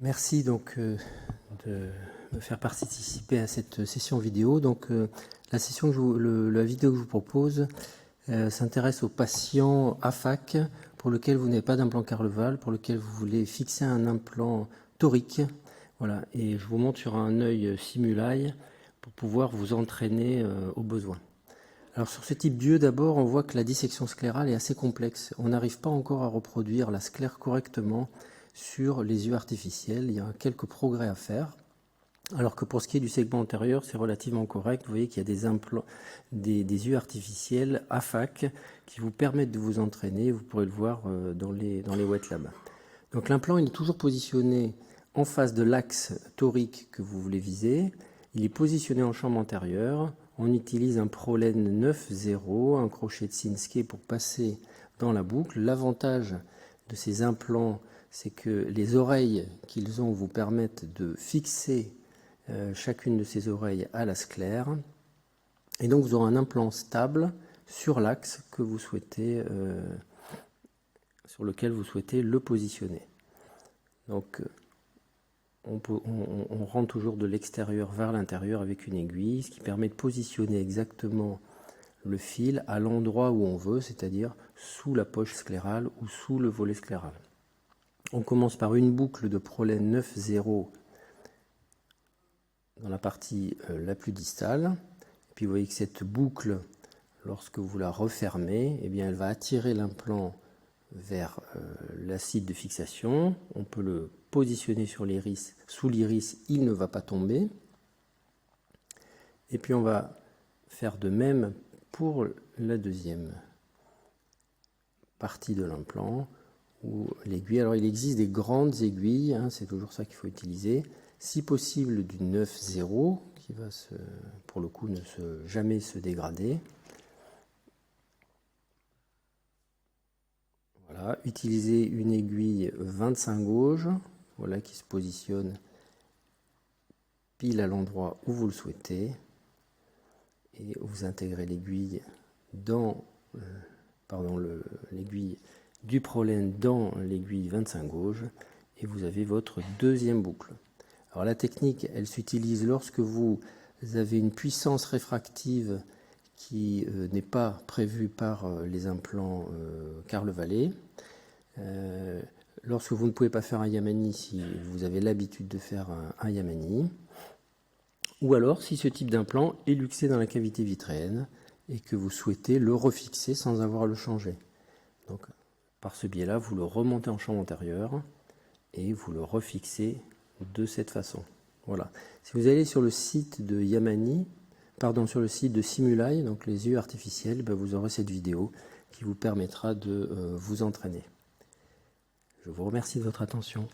Merci donc de me faire participer à cette session vidéo. Donc la vidéo que je vous propose s'intéresse aux patients AFAC pour lequel vous n'avez pas d'implant Carleval, pour lequel vous voulez fixer un implant torique. Voilà, et je vous montre sur un œil Simulai pour pouvoir vous entraîner au besoin. Alors sur ce type d'yeux, d'abord, on voit que la dissection sclérale est assez complexe. On n'arrive pas encore à reproduire la sclère correctement sur les yeux artificiels. Il y a quelques progrès à faire. Alors que pour ce qui est du segment antérieur, c'est relativement correct. Vous voyez qu'il y a des implants, des yeux artificiels AFAC qui vous permettent de vous entraîner. Vous pourrez le voir dans les wet labs. Donc l'implant, il est toujours positionné en face de l'axe torique que vous voulez viser. Il est positionné en chambre antérieure. On utilise un Prolène 9.0, un crochet de Sinskey pour passer dans la boucle. L'avantage de ces implants, c'est que les oreilles qu'ils ont vous permettent de fixer chacune de ces oreilles à la sclère. Et donc vous aurez un implant stable sur l'axe que vous souhaitez, sur lequel vous souhaitez le positionner. Donc on rentre toujours de l'extérieur vers l'intérieur avec une aiguille, ce qui permet de positionner exactement le fil à l'endroit où on veut, c'est-à-dire sous la poche sclérale ou sous le volet scléral. On commence par une boucle de Prolène 9.0 dans la partie la plus distale. Et puis vous voyez que cette boucle, lorsque vous la refermez, eh bien, elle va attirer l'implant vers l'acide de fixation. On peut le positionner sur l'iris, sous l'iris, il ne va pas tomber. Et puis on va faire de même pour la deuxième partie de l'implant, ou l'aiguille. Alors il existe des grandes aiguilles, hein, c'est toujours ça qu'il faut utiliser. Si possible du 9.0, qui va pour le coup jamais se dégrader. Voilà, utilisez une aiguille 25 gauge, voilà, qui se positionne pile à l'endroit où vous le souhaitez. Et vous intégrez l'aiguille dans l'aiguille du Prolène dans l'aiguille 25 gauge et vous avez votre deuxième boucle. Alors la technique, elle s'utilise lorsque vous avez une puissance réfractive qui n'est pas prévue par les implants Carle-Vallée. Lorsque vous ne pouvez pas faire un Yamani, si vous avez l'habitude de faire un Yamani, ou alors si ce type d'implant est luxé dans la cavité vitréenne et que vous souhaitez le refixer sans avoir à le changer. Donc par ce biais-là, vous le remontez en chambre antérieure et vous le refixez de cette façon. Voilà. Si vous allez sur le site de sur le site de Simulai, donc les yeux artificiels, vous aurez cette vidéo qui vous permettra de vous entraîner. Je vous remercie de votre attention.